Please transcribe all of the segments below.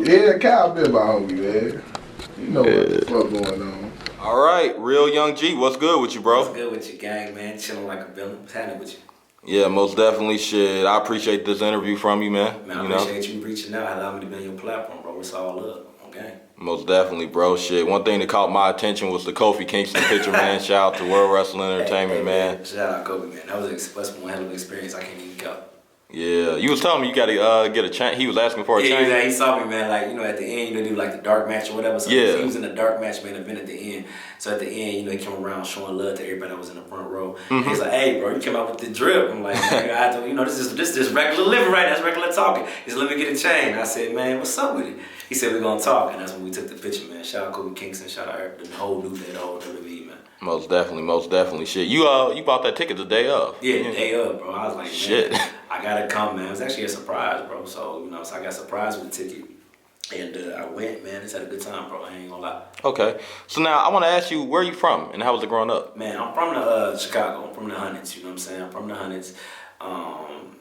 Yeah, Kyle been my homie, man. You know what the fuck going on. All right, Real Young G, what's good with you, bro? What's good with you, gang, man? Chilling like a villain. What's happening with you? Yeah, most definitely. Shit, I appreciate this interview from you, man. Man, I appreciate you reaching out, allowing me to be on your platform, bro. It's all up, okay? Most definitely, bro. Shit, one thing that caught my attention was the Kofi Kingston picture, man. Shout out to World Wrestling Entertainment, man. Shout out Kobe, man. That was one hell of an experience. I can't even count. Yeah, you was telling me you got to get a chain. He was asking for a chain. Yeah, he saw me, man. Like, at the end, do like the dark match or whatever. So he was in the dark match main event at the end. So at the end, he came around showing love to everybody that was in the front row. Mm-hmm. He's like, "Hey, bro, you came out with the drip." I'm like, man, I have to, this is regular living, right? That's regular talking. He said, "Let me get a chain." I said, "Man, what's up with it?" He said, "We're gonna talk," and that's when we took the picture, man. Shout out Kobe Kingston. Shout out the whole new day, the whole WWE, man. Most definitely. Shit, you bought that ticket the day of. Yeah, the day of, bro. I was like, shit, man, I gotta come, man. It was actually a surprise, bro. So so I got surprised with the ticket. And I went, man. Just had a good time, bro. I ain't gonna lie. Okay. So now I want to ask you, where are you from and how was it growing up? Man, I'm from the Chicago. I'm from the Hundreds, you know what I'm saying? I'm from the Hundreds.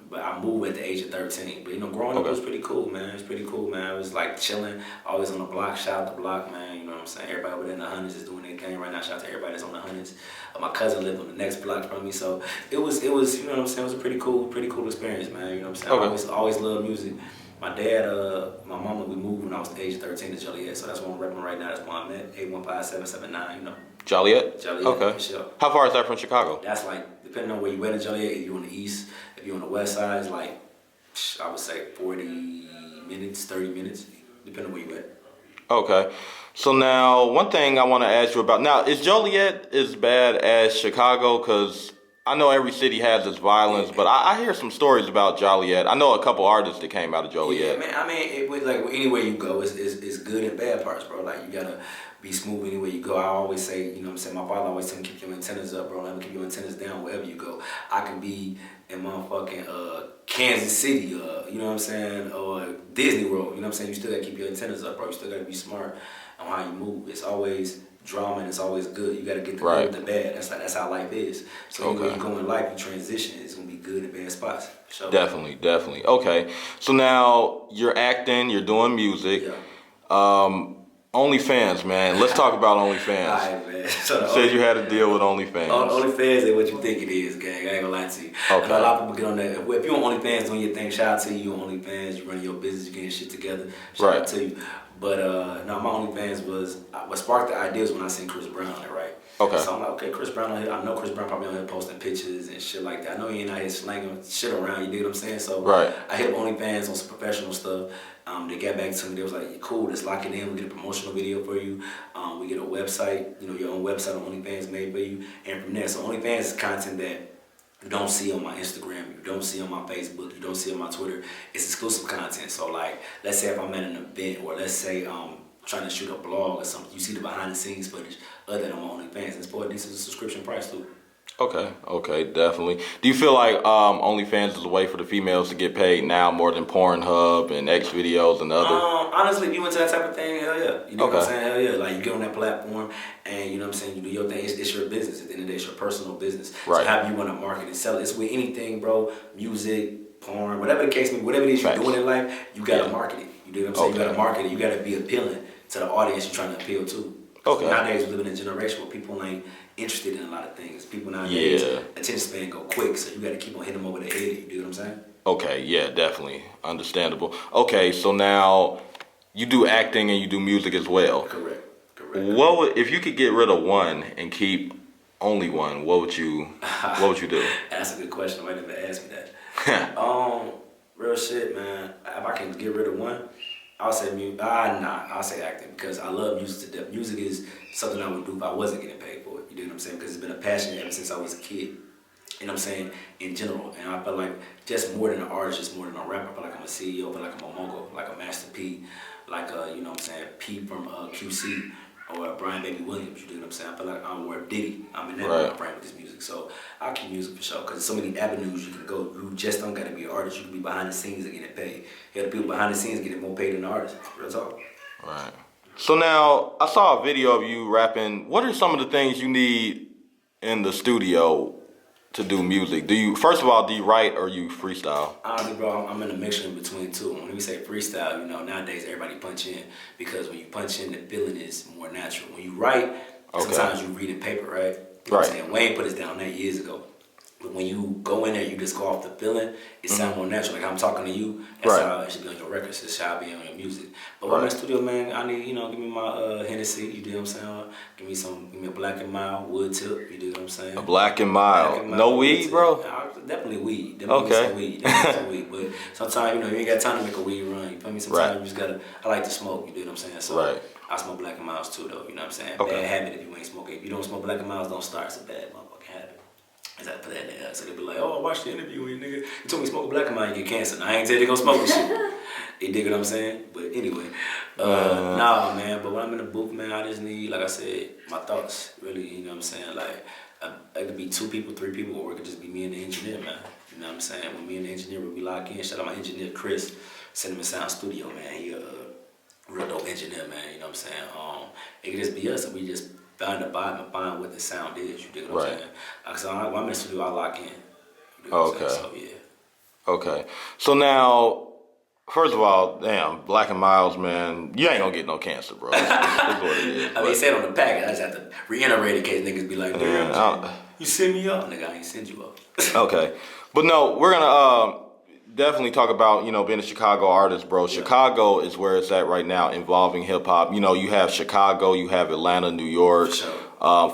But I moved at the age of 13. But, growing up was pretty cool, man. It was pretty cool, man. It was like chilling, always on the block, shout out the block, man. You know what I'm saying? Everybody within the Hundreds is doing their thing right now. Shout out to everybody that's on the Hundreds. My cousin lived on the next block from me. So it was, you know what I'm saying? It was a pretty cool experience, man. You know what I'm saying? Okay. I always loved music. My dad, my mama, we moved when I was the age of 13 to Joliet, so that's what I'm repping right now. That's where I'm at, 815-779, Joliet? Joliet, okay. For sure. How far is that from Chicago? That's like, depending on where you at in Joliet, if you're on the east, if you're on the west side, it's like, I would say 40 minutes, 30 minutes, depending on where you at. Okay. So now, one thing I want to ask you about, now, is Joliet as bad as Chicago? Because I know every city has its violence, but I hear some stories about Joliet. I know a couple artists that came out of Joliet. Yeah, man. I mean, like anywhere you go, it's good and bad parts, bro. Like you gotta be smooth anywhere you go. I always say, you know what I'm saying. My father always told me keep your antennas up, bro. Never keep your antennas down wherever you go. I can be in motherfucking Kansas City, you know what I'm saying, or Disney World. You know what I'm saying. You still gotta keep your antennas up, bro. You still gotta be smart on how you move. It's always drama and it's always good. You gotta get the good with the bad. That's how life is. So when you go in life, you transition. It's gonna be good and bad spots. Sure. Definitely. Okay. So now you're acting, you're doing music. Yeah. OnlyFans, man. Let's talk about OnlyFans. All right, man. So you said you had a deal with OnlyFans. OnlyFans ain't what you think it is, gang. I ain't gonna lie to you. Okay. I know a lot of people get on that. If you're on OnlyFans doing your thing, shout out to you on OnlyFans. You running your business, you getting shit together. Shout out to you. But no, my OnlyFans was what sparked the ideas when I seen Chris Brown on it, right? Okay. So I'm like, okay, Chris Brown on here. I know Chris Brown probably on here posting pictures and shit like that. I know he ain't out here slanging shit around. You dig what I'm saying? So I hit OnlyFans on some professional stuff. They got back to me. They was like, cool, let's lock it in. We get a promotional video for you. We get a website, your own website on OnlyFans made for you. And from there, so OnlyFans is content that you don't see on my Instagram, you don't see on my Facebook, you don't see on my Twitter. It's exclusive content. So like, let's say if I'm at an event or let's say trying to shoot a blog or something, you see the behind the scenes footage other than on OnlyFans. It's for a decent subscription price too. Okay, definitely. Do you feel like OnlyFans is a way for the females to get paid now more than Pornhub and X videos and other? Honestly, if you into that type of thing, hell yeah. You know what I'm saying? Hell yeah. Like you get on that platform and you know what I'm saying, you do your thing. It's your business. At the end of the day, it's your personal business. Right. So how you want to market and sell it. It's with anything, bro. Music, porn, whatever the case may be, whatever it is you're doing in life, you gotta market it. You do what I'm saying? You gotta market it. You gotta be appealing to the audience you're trying to appeal to. Okay. Nowadays, we live in a generation where people ain't interested in a lot of things. People nowadays, attention span go quick, so you got to keep on hitting them over the head. You do what I'm saying? Okay, yeah, definitely. Understandable. Okay, so now you do acting and you do music as well. Correct. What would, if you could get rid of one and keep only one, what would you do? That's a good question. Nobody never asked me that. Real shit, man. If I can get rid of one, I'll say music. I'll say acting because I love music to death. Music is something I would do if I wasn't getting paid for it. You know what I'm saying? Because it's been a passion ever since I was a kid. You know what I'm saying? In general. And I feel like just more than an artist, just more than a rapper. I feel like I'm a CEO, I feel like I'm a mogul, like a Master P, like you know what I'm saying, P from QC or Brian Baby Williams. You know what I'm saying? I feel like I'm Worth Diddy. I'm in that frame with this music. So I keep music for sure because there's so many avenues you can go. You just don't got to be an artist. You can be behind the scenes and get it paid. You got the people behind the scenes getting more paid than the artist. Real talk. Right. So now, I saw a video of you rapping. What are some of the things you need in the studio to do music? First of all, do you write or you freestyle? Honestly, bro, I'm in a mixture in between two. When we say freestyle, you know, nowadays everybody punch in because when you punch in, the feeling is more natural. When you write, sometimes you read in paper, right? You know what I'm saying? Wayne put us down there years ago. But when you go in there, you just go off the feeling. It sounds more natural. Like I'm talking to you, that's how it should be on your records. It should be on your music. But when I'm in the studio, man, I need, give me my Hennessy. You dig what I'm saying? Give me a Black and Mild wood tip. You dig what I'm saying? A Black and Mild. No weed, bro? Definitely weed. Definitely some weed. But sometimes, you ain't got time to make a weed run. You feel me? Sometimes you just gotta. I like to smoke. You dig what I'm saying? So I smoke Black and Milds too, though. You know what I'm saying? Bad habit if you ain't smoking. If you don't smoke Black and Milds, don't start. It's a bad motherfucking habit. I put that in there. So they be like, oh, I watched the interview with you, nigga. You told me smoke a Black and Mild, you get cancer. Now, I ain't tell you they gonna smoke this shit. You dig what I'm saying? But anyway, nah, man. But when I'm in the booth, man, I just need, like I said, my thoughts. Really, you know what I'm saying? Like, it could be 2 people, 3 people, or it could just be me and the engineer, man. You know what I'm saying? When me and the engineer, we lock in. Shout out my engineer, Chris, Cinema Sound Studio, man. He a real dope engineer, man. You know what I'm saying? It could just be us, and we just find the vibe and find what the sound is. You dig what I'm saying? So when I'm in the studio, I lock in. You dig what I'm saying? So, yeah. Okay. So now, first of all, damn, Black and Miles, man, you ain't gonna get no cancer, bro. It's what it is. I mean, they said on the packet. I just have to reiterate in case niggas be like, damn, you send me up. Nigga, I ain't send you up. Okay. But no, we're gonna definitely talk about, being a Chicago artist, bro. Yeah. Chicago is where it's at right now, involving hip hop. You have Chicago, you have Atlanta, New York.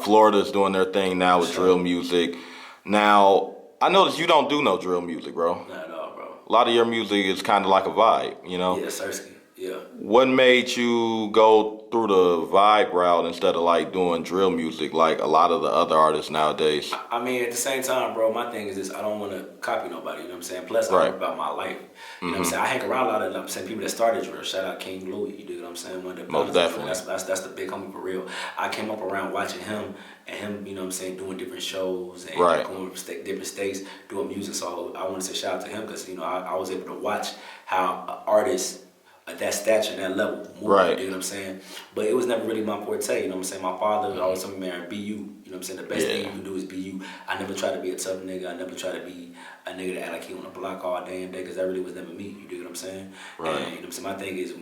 Florida's doing their thing now with drill music. Now, I noticed you don't do no drill music, bro. Not at all, bro. A lot of your music is kind of like a vibe, Yeah, Sersky. Yeah. What made you go through the vibe route instead of like doing drill music like a lot of the other artists nowadays? I mean, at the same time, bro, my thing is this: I don't want to copy nobody. You know what I'm saying? Plus, I rap about my life. You know what I'm saying? I hang around a lot of people that started drill. Shout out King Louis. You dig what I'm saying? One of the most definitely. That's the big homie for real. I came up around watching him and him. You know what I'm saying? Doing different shows and going to different states doing music. So I want to say shout out to him because I was able to watch how artists at that stature, that level, move, you know what I'm saying? But it was never really my forte, you know what I'm saying? My father always told me, man, be you, you know what I'm saying? The best thing you can do is be you. I never tried to be a tough nigga. I never tried to be a nigga that act like he on the block all damn day because that really was never me, you dig what I'm saying? Right. And, you know what I'm saying? My thing is,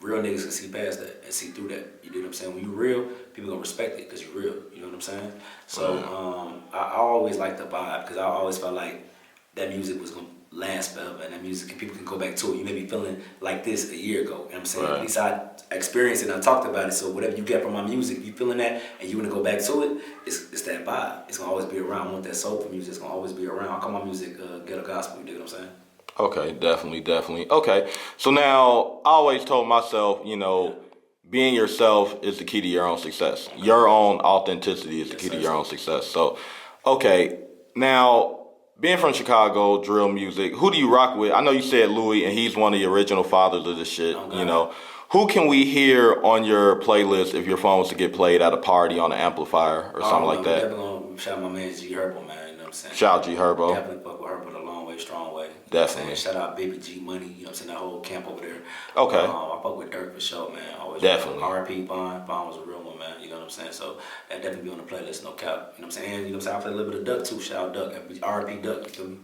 real niggas can see past that and see through that, you dig what I'm saying? When you real, people gonna respect it because you real, you know what I'm saying? So I always liked the vibe because I always felt like that music was gonna last forever, and that music, people can go back to it. You may be feeling like this a year ago, you know what I'm saying? At least I experienced it and I talked about it, so whatever you get from my music, if you feeling that and you want to go back to it, it's that vibe. It's going to always be around. I want that soulful music. It's going to always be around. I call my music ghetto gospel, you dig what I'm saying? Okay, definitely. Okay, so now, I always told myself, being yourself is the key to your own success. Your own authenticity is the key to your own success. So, okay, now, being from Chicago, drill music, who do you rock with? I know you said Louis, and he's one of the original fathers of this shit, Who can we hear on your playlist if your phone was to get played at a party on an amplifier or something like that? Definitely gonna shout out my man G Herbo, man, you know what I'm saying? Shout out G Herbo. Definitely fuck with Herbo the long way, strong way. Definitely. Shout out Baby G Money, you know what I'm saying? That whole camp over there. Okay. I fuck with Dirk for sure, man. Always definitely. R.I.P. Bond was a real one, man. You know what I'm saying? So that definitely be on the playlist, no cap. You know what I'm saying? And, you know what I'm saying? I play a little bit of Duck too. Shout out Duck. R.I.P. Duck, you feel me?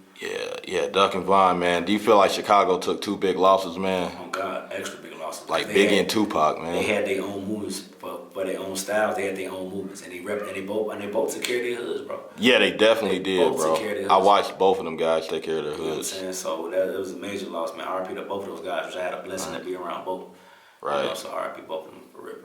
Yeah, Duck and Vaughn, man. Do you feel like Chicago took 2 big losses, man? Oh God, extra big losses. Like Biggie and Tupac, man. They had their own moves for their own styles. They had their own movements, and they both took care of their hoods, bro. Yeah, they definitely did, bro. I watched both of them guys take care of their hoods. You know what I'm saying? So it was a major loss, man. R.I.P. to both of those guys, which I had a blessing to be around both. Right. So R.I.P. both of them for real.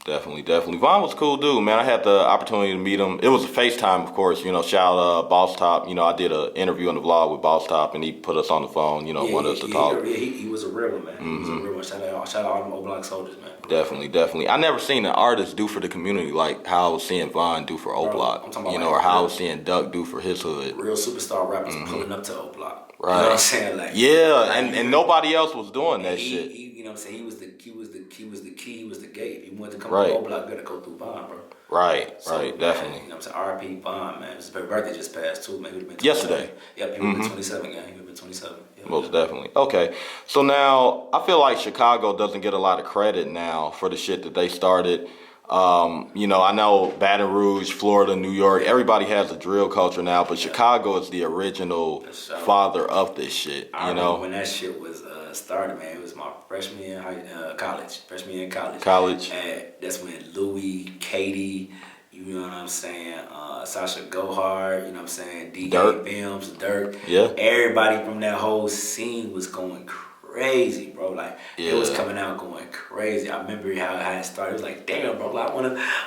Definitely. Vaughn was a cool dude, man. I had the opportunity to meet him. It was a FaceTime, of course. Shout out Boss Top. I did an interview on the vlog with Boss Top, and he put us on the phone. Wanted us to talk. He was a real one, man. He was a real one. Shout out all them old block soldiers, man. Definitely. I never seen an artist do for the community like how I was seeing Vaughn do for O Block. Or how I was seeing Duck do for his hood. Real superstar rappers pulling up to O Block. Right. You know what I'm saying? Like, and nobody else was doing that shit. You know what I'm saying? He was the gate. If you wanted to come to O Block, you gotta go through Vaughn, bro. Right, definitely. You know what I'm saying? R.I.P. Vaughn, man. His birthday just passed too, man. He would have been 27. Yesterday. Yep, he would have been 27, yeah. He would have been 27. Yeah, most definitely. Okay, so now I feel like Chicago doesn't get a lot of credit now for the shit that they started. You know, I know Baton Rouge, Florida, New York, everybody has a drill culture now, but Chicago is the original father of this shit, I you remember know? when that shit was started, man. It was my freshman year in college. College. And that's when Louis, Katie, you know what I'm saying, Sasha Gohard, you know what I'm saying, DJ Dirk. Films, Dirk. Yeah. Everybody from that whole scene was going crazy, bro. Like, it was Yeah. coming out going crazy. I remember how it started. It was like, damn, bro, like,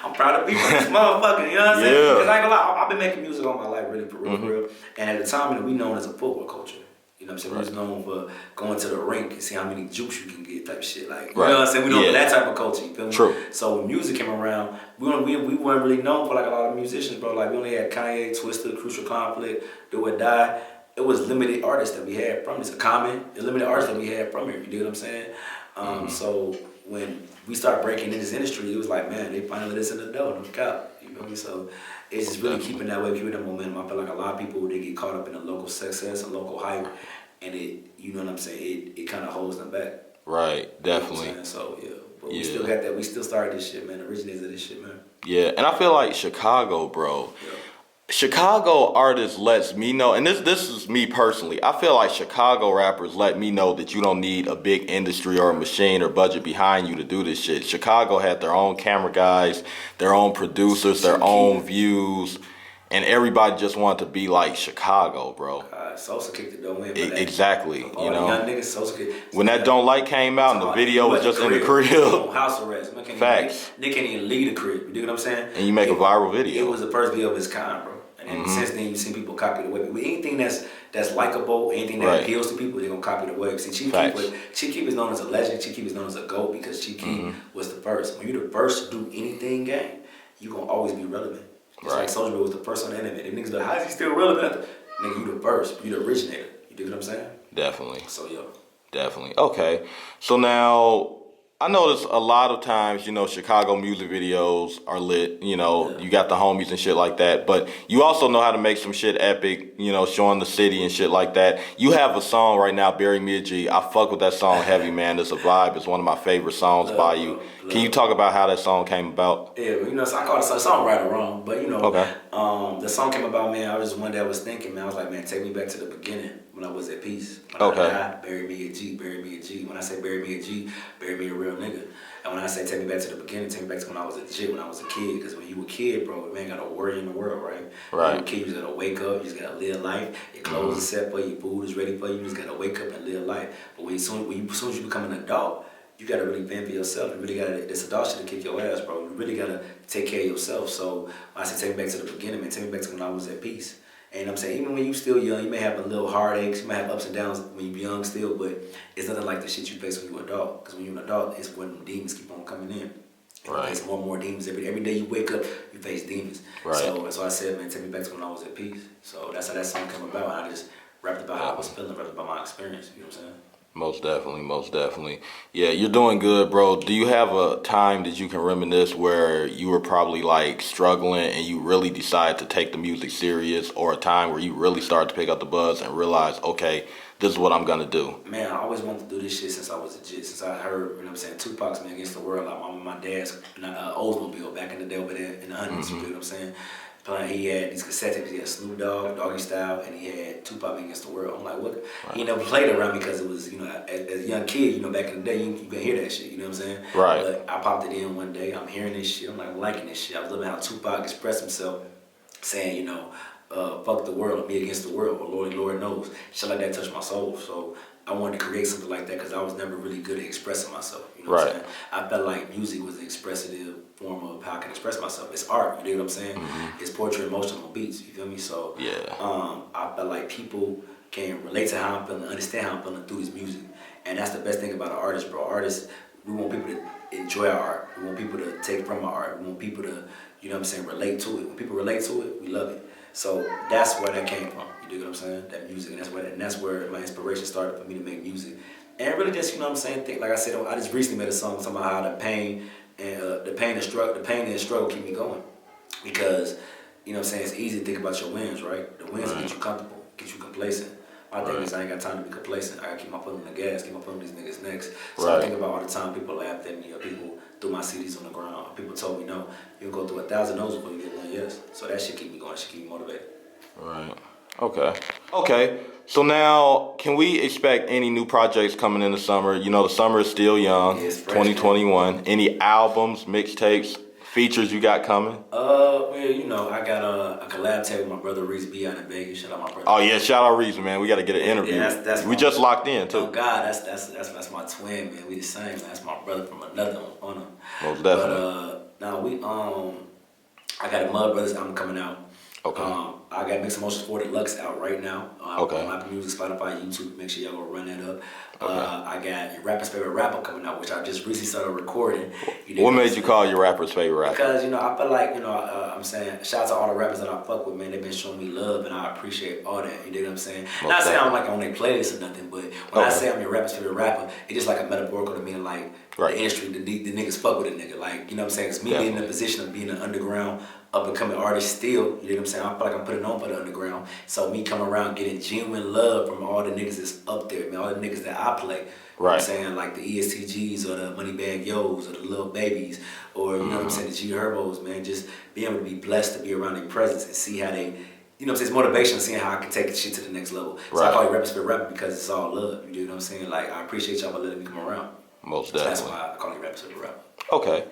I'm proud to be from this motherfucker, you know what I'm saying? Yeah. Because I ain't gonna lie, I've been making music all my life, really, for real. And at the time, you know, we known as a football culture. You know what I'm saying? We was known for going to the rink and see how many jukes you can get type of shit. Like, you know what I'm saying? We known for that type of culture, you feel me? True. So when music came around, we weren't really known for like a lot of musicians, bro. Like, we only had Kanye, Twista, Crucial Conflict, Do or Die. It was limited artists that we had from this. Limited artists that we had from here. You dig what I'm saying? So when we started breaking in this industry, it was like, man, they finally let us in the door, no cap. You feel me? So it's just really keeping that way, keeping that momentum. I feel like a lot of people, they get caught up in the local success and local hype, and it, you know what I'm saying, it kind of holds them back. Right, definitely. You know so yeah, but we still got that. We still started this shit, man. Originated this shit, man. Yeah, and I feel like Chicago, bro. Yeah. Chicago artists lets me know, and this is me personally. I feel like Chicago rappers let me know that you don't need a big industry or a machine or budget behind you to do this shit. Chicago had their own camera guys, their own producers, their own views, and everybody just wanted to be like Chicago, bro. Sosa kicked it though, man. Exactly, you know. Young niggas, Sosa kicked. When that Don't Like came out and the video was just in the crib. House arrest. Man, Facts. They can't even leave the crib. You dig what I'm saying? And you make a viral video. It was the first video of its kind, bro. And since then, you've seen people copy the wave. With anything that's likable, anything that appeals to people, they're gonna copy the wave. See, Chief Keef is known as a legend. Chief Keef is known as a GOAT because Chief Keef was the first. When you're the first to do anything, gang, you're gonna always be relevant. Just like Soulja Boy was the first on the internet. Them niggas be like, how is he still relevant? Nigga, you the first. You the originator. You dig what I'm saying? Definitely. So, yo. Definitely. Okay. So now, I notice a lot of times, you know, Chicago music videos are lit. You know, you got the homies and shit like that. But you also know how to make some shit epic, you know, showing the city and shit like that. You have a song right now, Bury Me a G. I fuck with that song heavy, man. It's a vibe. It's one of my favorite songs by you. Can you talk about how that song came about? Yeah, you know, so I call it a song right or wrong. But, you know, the song came about, man, I was just one day I was thinking, man, I was like, man, take me back to the beginning when I was at peace. When I died, bury me a G, bury me a G. When I say bury me a G, bury me a real nigga. And when I say take me back to the beginning, take me back to when I was a jit, when I was a kid. Because when you a kid, bro, man got a worry in the world, right? When you a kid, you just gotta wake up, you just gotta live life. Your clothes are set for you, your food is ready for you, you just gotta wake up and live life. But as soon as you become an adult, you gotta really fend for yourself. You really gotta, this adult shit to kick your ass, bro. You really gotta take care of yourself. So when I say take me back to the beginning, man, take me back to when I was at peace. And I'm saying, even when you still young, you may have a little heartaches, you may have ups and downs when you're young still, but it's nothing like the shit you face when you're an adult. Because when you're an adult, it's when demons keep on coming in. You face more and more demons every day you wake up, you face demons. Right. So I said, man, take me back to when I was at peace. So that's how that song came about. And I just rapped about how I was feeling, rapped about my experience. You know what I'm saying? Most definitely. Yeah, you're doing good, bro. Do you have a time that you can reminisce where you were probably like struggling and you really decided to take the music serious, or a time where you really started to pick up the buzz and realize, okay, this is what I'm gonna do? Man, I always wanted to do this shit since I was a kid. Since I heard, you know what I'm saying, Tupac's Man Against the World, like my dad's Oldsmobile back in the day over there in the 100s, you know what I'm saying? He had these cassette tapes. He had Snoop Dogg, Doggy Style, and he had Tupac Against the World. I'm like, what? Right. He never played around me because it was, you know, as a young kid, you know, back in the day, you can hear that shit, you know what I'm saying? Right. But I popped it in one day. I'm hearing this shit. I'm like, I'm liking this shit. I was loving how Tupac expressed himself, saying, you know, fuck the world, me against the world, or Lord knows. Shit like that touched my soul. So I wanted to create something like that because I was never really good at expressing myself. You know what I'm saying? I felt like music was an expressive form of how I can express myself. It's art, you know what I'm saying? It's poetry, emotional beats, you feel me? So I felt like people can relate to how I'm feeling, understand how I'm feeling through this music. And that's the best thing about an artist, bro. Artists, we want people to enjoy our art. We want people to take from our art. We want people to, you know what I'm saying, relate to it. When people relate to it, we love it. So that's where that came from. You dig what I'm saying? That music, and that's where my inspiration started for me to make music. And really just, you know what I'm saying, think, like I said, I just recently made a song talking about how the pain and struggle keep me going. Because, you know what I'm saying, it's easy to think about your wins, right? The wins get you comfortable, get you complacent. My thing is I ain't got time to be complacent. I gotta keep my foot on the gas, keep my foot on these niggas' necks. So Right. I think about all the time people laughed at me or people threw my CDs on the ground. People told me no, you can go through 1,000 no's before you get one yes. So that shit keep me going, shit keep me motivated. Right. Okay. So now, can we expect any new projects coming in the summer? You know, the summer is still young. Yeah, it's fresh, 2021. Any albums, mixtapes, features you got coming? Well, you know, I got a collab tape with my brother Reese B out in Vegas. Shout out my brother. Oh yeah, shout out Reason, man. We got to get an interview. Yeah, that's we my, just locked in too. Oh God, that's my twin, man. We the same, man. That's my brother from another on him. Most definitely. But now I got a Mud Brothers album coming out. Okay. I got Mixed Emotions 4 Deluxe out right now. Okay. On Apple Music, Spotify, YouTube. Make sure y'all go run that up. Okay. I got your rapper's favorite rapper coming out, which I just recently started recording. What made you call your rapper's favorite rapper? Because, you know, I feel like, you know, I'm saying, shout out to all the rappers that I fuck with, man. They've been showing me love, and I appreciate all that. You know what I'm saying? Not saying I'm like on their playlist or nothing, but when I say I'm your rapper's favorite rapper, it's just like a metaphorical to me, like the industry, the niggas fuck with a nigga. Like, you know what I'm saying? It's me being in a position of being an underground, up and coming artist still. You know what I'm saying? I feel like I'm putting on for the underground. So me coming around getting genuine love from all the niggas that's up there, man. All the niggas that I play. You know what I'm saying? Like the ESTGs or the Moneybag Yo's or the Little Babies or, you know what I'm saying, the G Herbos, man. Just being able to be blessed to be around their presence and see how they, you know what I'm saying, it's motivation, seeing how I can take the shit to the next level. So I call it Rapper's Favorite Rapper because it's all love. You know what I'm saying? Like, I appreciate y'all for letting me come around. Most definitely. So that's why I call it Rapper's Favorite Rapper. Okay.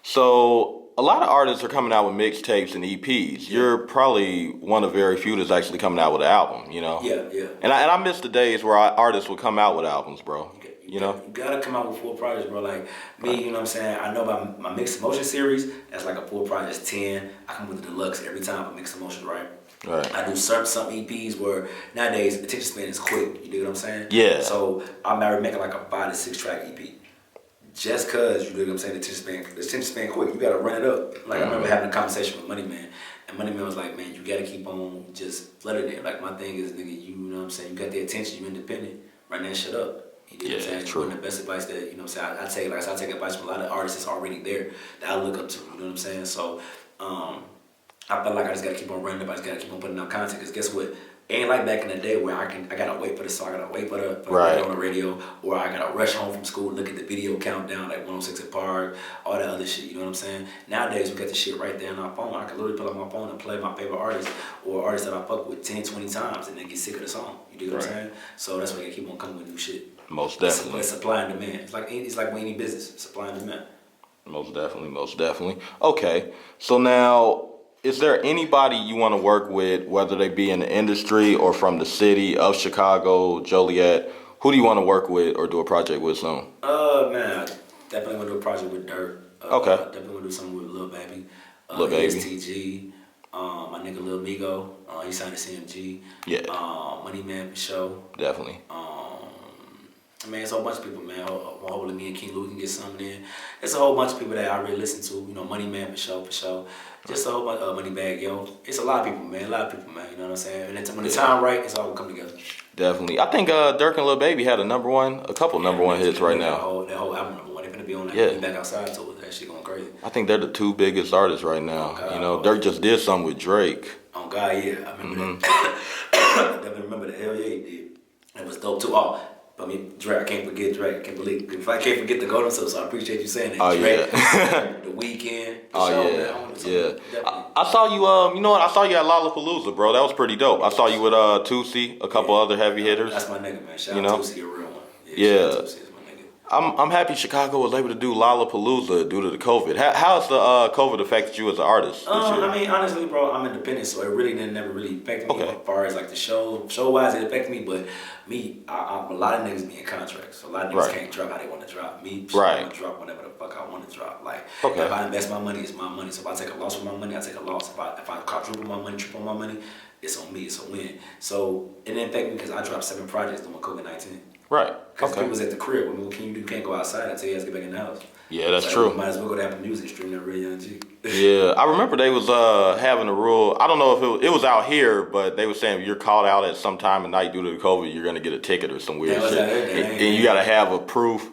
So a lot of artists are coming out with mixtapes and EPs. You're probably one of very few that's actually coming out with an album, you know? Yeah. And I miss the days where artists would come out with albums, bro. You know? You gotta come out with full projects, bro. Like me, you know what I'm saying? I know about my Mixed Emotion series, that's like a full project, it's 10. I come with the deluxe every time for Mixed Emotion, right? I do some EPs where nowadays attention span is quick. You know what I'm saying? Yeah. So I'm already making like a 5 to 6 track EP. Just cause, you know what I'm saying, the attention span quick. You gotta run it up. Like I remember having a conversation with Money Man, and Money Man was like, man, you gotta keep on just flooding it. Like my thing is, nigga, you know what I'm saying, you got the attention, you independent, run that shit up. You know what I'm saying? True. One of the best advice that, you know what I'm saying, I take advice from a lot of artists that's already there that I look up to, you know what I'm saying? So I feel like I just gotta keep on running up, I just gotta keep on putting out content, cause guess what? It ain't like back in the day where I gotta wait for the song, I gotta wait for the on the radio, or I gotta rush home from school, look at the video countdown like 106 at Park, all that other shit, you know what I'm saying? Nowadays we got the shit right there on our phone. I can literally pull out my phone and play my favorite artist or artists that I fuck with 10, 20 times and then get sick of the song. You know what I'm saying? So that's why I keep on coming with new shit. Most definitely. It's supply and demand. It's like with any business, supply and demand. Most definitely. Okay, so now, is there anybody you want to work with, whether they be in the industry or from the city of Chicago, Joliet? Who do you want to work with or do a project with soon? Man, I definitely want to do a project with Dirt. Okay. Definitely want to do something with Lil Baby. Lil Baby. STG. My nigga Lil Migo. He signed to CMG. Yeah. Money Man for sure. Definitely. Man, it's a whole bunch of people, man. Hopefully me and King Louis can get something in. It's a whole bunch of people that I really listen to. You know, Money Man for sure. Just a whole bunch of Money Bag Yo. It's a lot of people, man. You know what I'm saying? And when the time right, it's all gonna come together. Definitely. I think Dirk and Lil Baby had a couple number one hits right now. That whole album number one. They're gonna be on that. Yeah. Back outside tour. That shit going crazy. I think they're the two biggest artists right now. God, you know, Dirk just did something with Drake. Oh God, yeah. I remember that. I definitely remember that. Hell yeah, he did. It was dope too. I mean, Drake, I can't forget Drake. I can't believe if I can't forget the Golden Soul, so I appreciate you saying that. Oh, Drake, yeah. The Weeknd. I saw you, you know what? I saw you at Lollapalooza, bro. That was pretty dope. I saw you with Tootsie, a couple other heavy hitters. That's my nigga, man. Shout you out know? Tootsie, a real one. Yeah. Shout out Tootsie, is my nigga. I'm happy Chicago was able to do Lollapalooza due to the COVID. How has the COVID affected you as an artist this year? I mean, honestly, bro, I'm independent, so it really never really affected me as far as like the show-wise, it affected me, but me, a lot of niggas be in contracts, so a lot of niggas can't drop how they want to drop. Me, I'm gonna drop whatever the fuck I want to drop. Like, if I invest my money, it's my money. So if I take a loss with my money, I take a loss. If I quadruple my money, triple my money, it's on me. It's a win. So it didn't affect me because I dropped 7 projects during COVID-19. Right. Because people was at the crib. What can you do? You can't go outside until you have to get back in the house. Yeah, that's so true. Might as well go to Apple Music, stream that Real Young G. Yeah, I remember they was having a rule. I don't know if it was out here, but they were saying if you're called out at some time of night due to the COVID, you're gonna get a ticket or some weird shit. And you gotta have a proof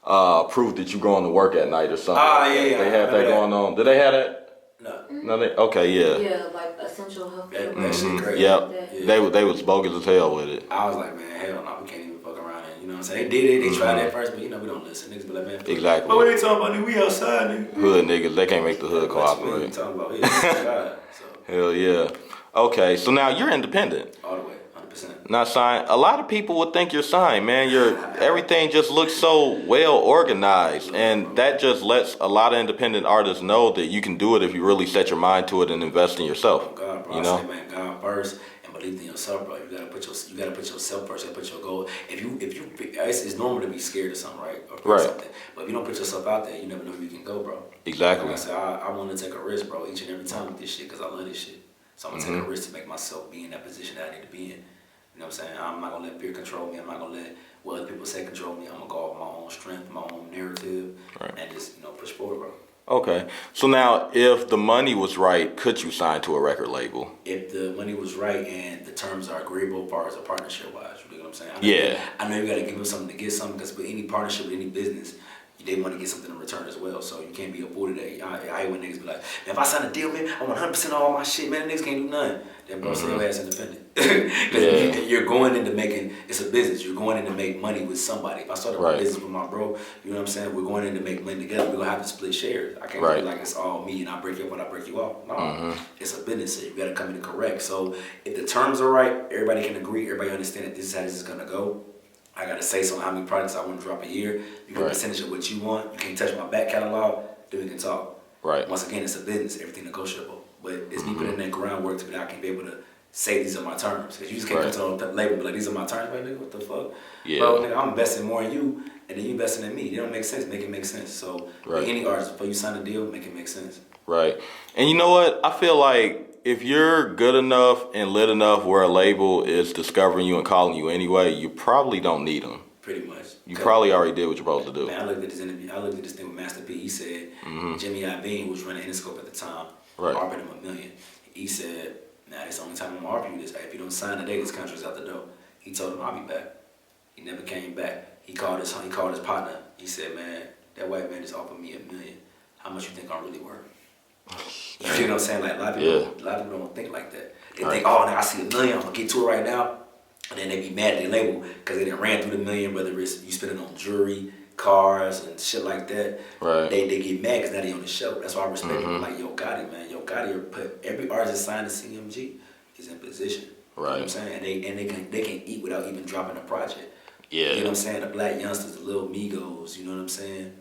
that you're going to work at night or something. Yeah. They had that going on. Did they have that? No. No, okay, yeah. Yeah, like essential healthcare. That shit crazy. Yep. Yeah. They was bogus as hell with it. I was like, man, hell no, we can't even fuck around. And you know what I'm saying? They did it. They tried it at first, but you know we don't listen. Niggas be like, man, Exactly. But what they talking about? Nigga, we outside, nigga. Hood niggas, they can't make the hood What you cooperate. talking about? Yeah, God. So Hell yeah. Okay, so now you're independent. all the way, 100%. Not signed. A lot of people would think you're signed, man. Everything just looks so well organized, and that just lets a lot of independent artists know that you can do it if you really set your mind to it and invest in yourself. God, bro. You I know? say, man, God first and believe in yourself, bro. You gotta put yourself first and put your goal. If you, it's normal to be scared of something, right? Or something. But if you don't put yourself out there, you never know where you can go, bro. Exactly. Like I said, I want to take a risk, bro, each and every time with this shit because I love this shit. So I'm gonna take a risk to make myself be in that position that I need to be in. You know what I'm saying? I'm not gonna let fear control me. I'm not gonna let what other people say control me. I'm gonna go off my own strength, my own narrative, and just push forward, bro. Okay. So now, if the money was right, could you sign to a record label? If the money was right and the terms are agreeable as far as a partnership wise, you know what I'm saying? I know you gotta give them something to get something because with any partnership with any business, they want to get something in return as well. So you can't be afforded that. I hate when niggas be like, man, if I sign a deal, man, I want 100% of all my shit, man. Niggas can't do nothing. Then bro, say your ass independent. Because you're going into making, it's a business. You're going in to make money with somebody. If I start a business with my bro, you know what I'm saying? We're going in to make money together. We're going to have to split shares. I can't be like it's all me and I break you up when I break you off. No, it's a business. So you got to come in correct. So if the terms are right, everybody can agree. Everybody understand that this is how this is going to go. I gotta say so how many products I want to drop a year. You get a percentage of what you want. You can't touch my back catalog. Then we can talk. Right. Once again, it's a business. Everything negotiable. But it's me putting in that groundwork to be that I can be able to say these are my terms. Because you just can't come to the label and be like, these are my terms. Like, nigga, what the fuck? Yeah. Bro, nigga, I'm investing more in you, and then you investing in me. It don't make sense. Make it make sense. So with any artist, before you sign a deal, make it make sense. Right. And you know what? I feel like if you're good enough and lit enough where a label is discovering you and calling you anyway, you probably don't need them. Pretty much. You probably already did what you're supposed to do. Man, I looked at this interview. I looked at this thing with Master P. He said Jimmy Iovine, who was running Interscope at the time, offered him $1 million. He said, "Nah, it's the only time I'm gonna offer you this. If you don't sign today, this contract's out the door." He told him, "I'll be back." He never came back. He called his partner. He said, "Man, that white man just offered me $1 million. How much you think I'm really worth?" You feel what I'm saying? Like a lot of people don't think like that. They think, "Oh, now I see $1 million. I'm gonna get to it right now." And then they be mad at their label because they done ran through the $1 million, whether it's you spend it on jewelry, cars, and shit like that. Right. They get mad because now they on the show. That's why I respect people like Yo Gotti, man. Yo Gotti put every artist signed to CMG is in position. Right. You know what I'm saying? And they can eat without even dropping a project. Yeah. You know what I'm saying? The Black Youngsters, the Lil Migos, you know what I'm saying?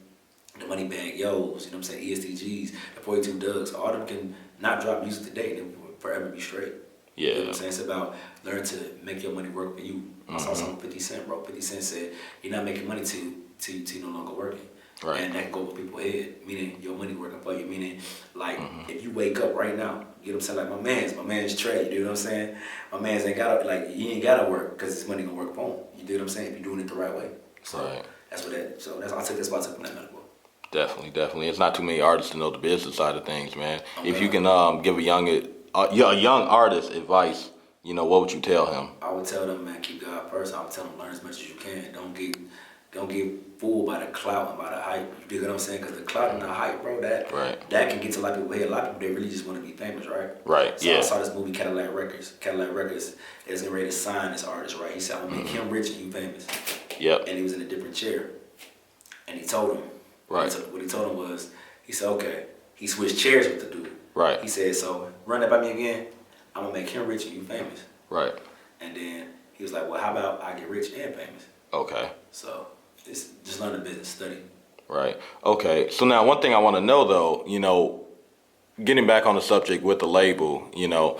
The Moneybag Yo's, you know what I'm saying? ESTGs, the 42 Dougs, all of them can not drop music today. They will forever be straight. Yeah. You know what I'm saying? It's about learn to make your money work for you. I saw something 50 Cent, bro. 50 Cent said, you're not making money till you're no longer working. Right. And that can go over people's head, meaning your money working for you. Meaning, like, if you wake up right now, you know what I'm saying? Like, my man's Trey, you know what I'm saying? My man's ain't got to, like, he ain't got to work because his money going to work for him. You know what I'm saying? If you're doing it the right way. So, that's what that, so that's, that's why I took from that medical. Definitely. It's not too many artists to know the business side of things, man. Okay. If you can give a young artist advice, you know, what would you tell him? I would tell them, man, keep God first. I would tell them learn as much as you can. Don't get fooled by the clout and by the hype. You dig what I'm saying? Because the clout and the hype, bro, that can get to a lot of people's head. A lot of people, they really just want to be famous, right? Right. So I saw this movie Cadillac Records. Cadillac Records is getting ready to sign this artist, right? He said, "I'm gonna make him rich and you famous." Yep. And he was in a different chair, and he told him. Right. What he told him was, he said, "Okay." He switched chairs with the dude. Right. He said, "So run that by me again. I'm gonna make him rich and you famous." Right. And then he was like, "Well, how about I get rich and famous?" Okay. So just learn the business, study. Right. Okay. So now one thing I want to know though, you know, getting back on the subject with the label, you know,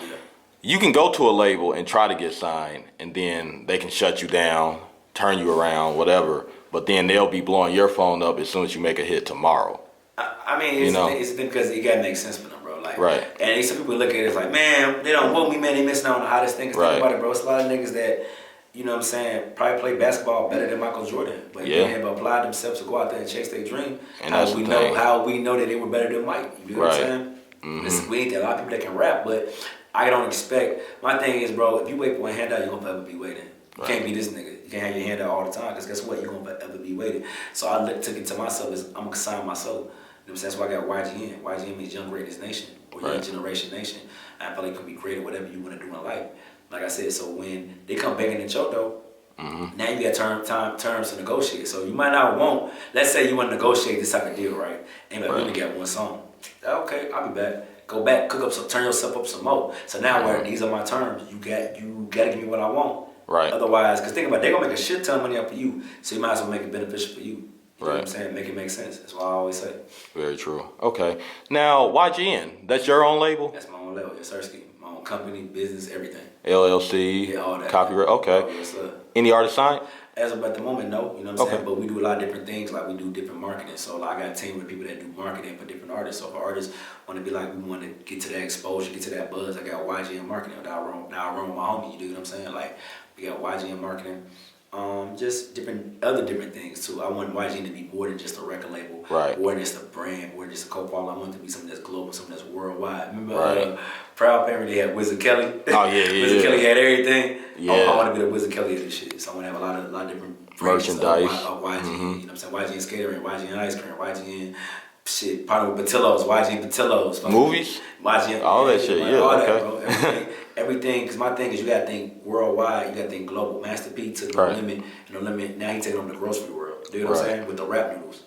you can go to a label and try to get signed, and then they can shut you down, turn you around, whatever. But then they'll be blowing your phone up as soon as you make a hit tomorrow. I mean, it's because it gotta make sense for them, bro. Like, right. And some people look at it as like, man, they don't want me, man. They missing out on the hottest thing. Think about it, bro. It's a lot of niggas that, you know what I'm saying, probably play basketball better than Michael Jordan, but they have applied themselves to go out there and chase their dream. And how we know that they were better than Mike. You know what I'm saying? Mm-hmm. We need a lot of people that can rap, but I don't expect. My thing is, bro, if you wait for one handout, you're gonna forever be waiting. You can't be this nigga. You can't have your hand out all the time, because guess what? You're going to forever be waiting. So I took it to myself as I'm going to sign myself. You know what I'm saying? That's why I got YGN. YGN means Young Greatness Nation. or Young Generation Nation. I feel like you can be creative, whatever you want to do in life. Like I said, so when they come begging at your door, now you got terms to negotiate. So you might not want, let's say you want to negotiate this type of deal, right? And like, we only got one song. Okay, I'll be back. Go back, cook up some, turn yourself up some more. So now where these are my terms, you got to give me what I want. Right. Otherwise, because think about it, they're going to make a shit ton of money off of you. So you might as well make it beneficial for you. You know what I'm saying? Make it make sense. That's what I always say. Very true. Okay. Now, YGN, that's your own label? That's my own label. Yes, sir. My own company, business, everything. LLC, all that. copyright. Okay. Oh, yes, sir. Any artist signed? As of at the moment, no. You know what I'm saying? But we do a lot of different things. Like we do different marketing. So like, I got a team with people that do marketing for different artists. So if artists want to be like, we want to get to that exposure, get to that buzz, I got YGN marketing. Now I run with my homie. You do what I'm saying? Like we got YGN marketing. Just other different things too. I want YGN to be more than just a record label, more than just a brand, more than just a co-follow. I want it to be something that's global, something that's worldwide. Remember Proud Family, they had Wizard Kelly. Oh yeah. Wizard Kelly had everything. Yeah. I want to be the Wizard Kelly of this shit. So I want to have a lot of different merchandise. Of YGN, you know what I'm saying? YGN Skater, YGN Ice Cream, YGN shit, partner with Patillos, YGN Patillos. Movies? YGN. All that shit, yeah. All okay. That, bro. Everything, because my thing is you got to think worldwide, you got to think global. Master P took No Limit, and No Limit, now he taking on the grocery world. You know what I'm saying? With the rap noodles.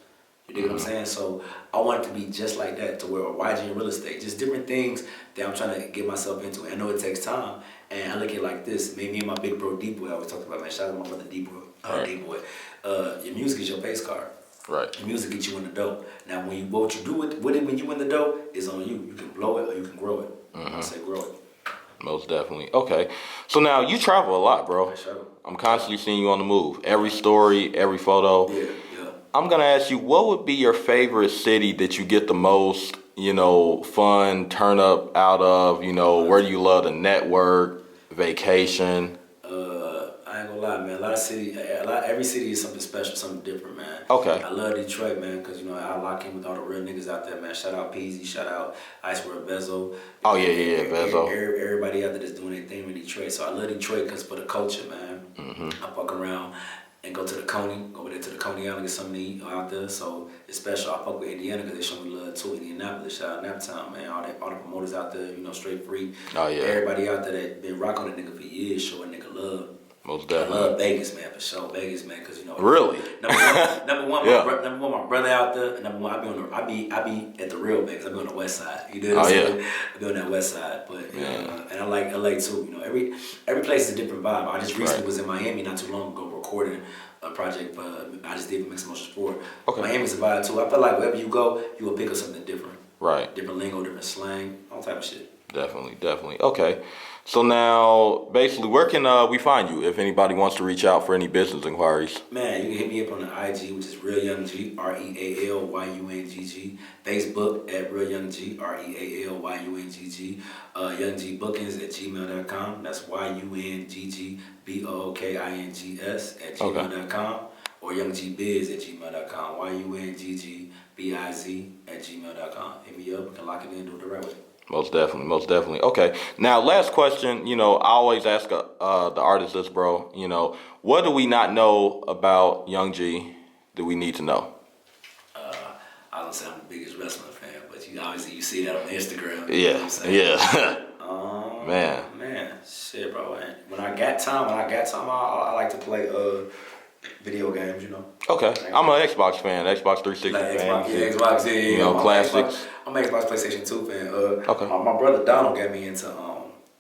You dig what I'm saying? So I want it to be just like that, to where YGN real estate, just different things that I'm trying to get myself into. And I know it takes time. And I look at it like this. Me and my big bro D-Boy, I always talk about, man, shout out to my brother D-Boy. D-Boy. Your music is your base card. Right. Your music gets you in the dough. Now, what you do with it when you in the dough is on you. You can blow it or you can grow it. I say grow it. Most definitely. Okay. So now you travel a lot, bro. Sure. I'm constantly seeing you on the move. Every story, every photo. Yeah. I'm going to ask you, what would be your favorite city that you get the most, fun, turn up out of, where do you love to network, vacation? I ain't gonna lie, man. Every city is something special, something different, man. Okay. I love Detroit, man, because I lock in with all the real niggas out there, man. Shout out Peasy, shout out Icewear Bezo. Oh yeah, Bezo. Everybody out there that's doing their thing with Detroit. So I love Detroit because for the culture, man. I fuck around and go to the Coney, go over there to the Coney Island, get something to eat out there. So it's special. I fuck with Indiana because they show me love too. Indianapolis, shout out Naptown, man. All the promoters out there, straight free. Oh yeah. Everybody out there that been rocking a nigga for years, showing a nigga love. Most definitely. I love Vegas, man, for sure. Vegas, man, because Really? Number one, my brother out there. And number one, I be at the real Vegas. I be on the west side. You know what I'm saying? I be on that west side, but and I like LA too. Every place is a different vibe. I just recently was in Miami not too long ago recording a project for I just did Mixed Emotion Sport. Okay. Miami's a vibe too. I feel like wherever you go, you will pick up something different. Right. Different lingo, different slang, all type of shit. Definitely. Okay. So now, basically, where can we find you if anybody wants to reach out for any business inquiries? Man, you can hit me up on the IG, which is Real Young G, RealYungGG. Facebook at Real Young G, RealYungGG. Young G Bookings at gmail.com. That's YUNGGBOOKINGS at gmail.com. Or Young G Biz at gmail.com. YUNGGBIZ at gmail.com. Hit me up, we can lock it in, do it the right way. Most definitely. Okay. Now, last question. I always ask the artist this, bro. What do we not know about Young G that we need to know? I don't say I'm the biggest wrestling fan, but obviously you see that on Instagram. Yeah. You know what I'm saying? Man. Man, shit, bro. And when I got time, I like to play video games. Okay. I'm an Xbox fan. Xbox 360 fan. Xbox. Yeah. Classics. I'm an Xbox PlayStation 2 fan. Okay. My brother Donald got me into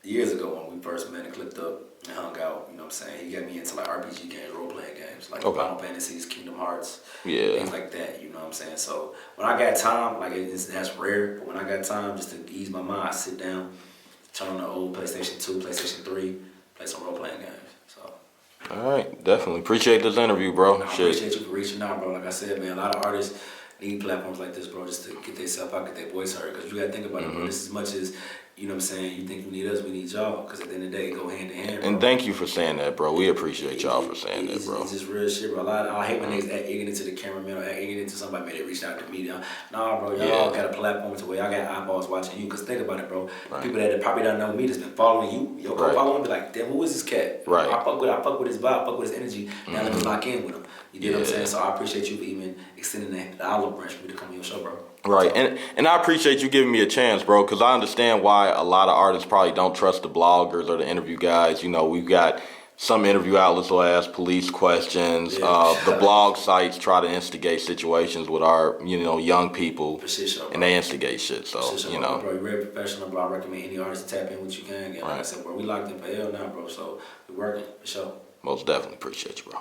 years ago when we first met and clicked up and hung out. You know what I'm saying? He got me into like RPG games, role playing games, like Final Fantasies, Kingdom Hearts, things like that. You know what I'm saying? So when I got time, like that's rare, but when I got time, just to ease my mind, I sit down, turn on the old PlayStation 2, PlayStation 3, play some role playing games. So. All right, definitely appreciate this interview, bro. I appreciate you for reaching out, bro. Like I said, man, a lot of artists need platforms like this, bro, just to get themselves out, get their voice heard. Because you got to think about it, bro. This as much as, you know what I'm saying, you think you need us, we need y'all. Because at the end of the day, it go hand in hand, bro. And thank you for saying that, bro. We appreciate y'all for saying that, bro. It's just real shit, bro. I hate when niggas act ignorant into the cameraman or act ignorant into somebody man, that reached out to me. Nah, bro, y'all got a platform to where y'all got eyeballs watching you. Because think about it, bro. People that probably don't know me that's been following you, following me, be like, damn, who is this cat? Right. I fuck with his vibe, I fuck with his energy. Now let me lock in with him. You get what I'm saying? So I appreciate you for even extending the olive branch for me to come on your show, bro. Right, and I appreciate you giving me a chance, bro, because I understand why a lot of artists probably don't trust the bloggers or the interview guys. You know, we've got some interview outlets will ask police questions. The blog sites try to instigate situations with our, young people, and they instigate shit. So, bro, you're very professional, bro. I recommend any artist to tap in what you can. Like I said, bro, we locked in for hell now, bro. So we're working for sure. Most definitely appreciate you, bro.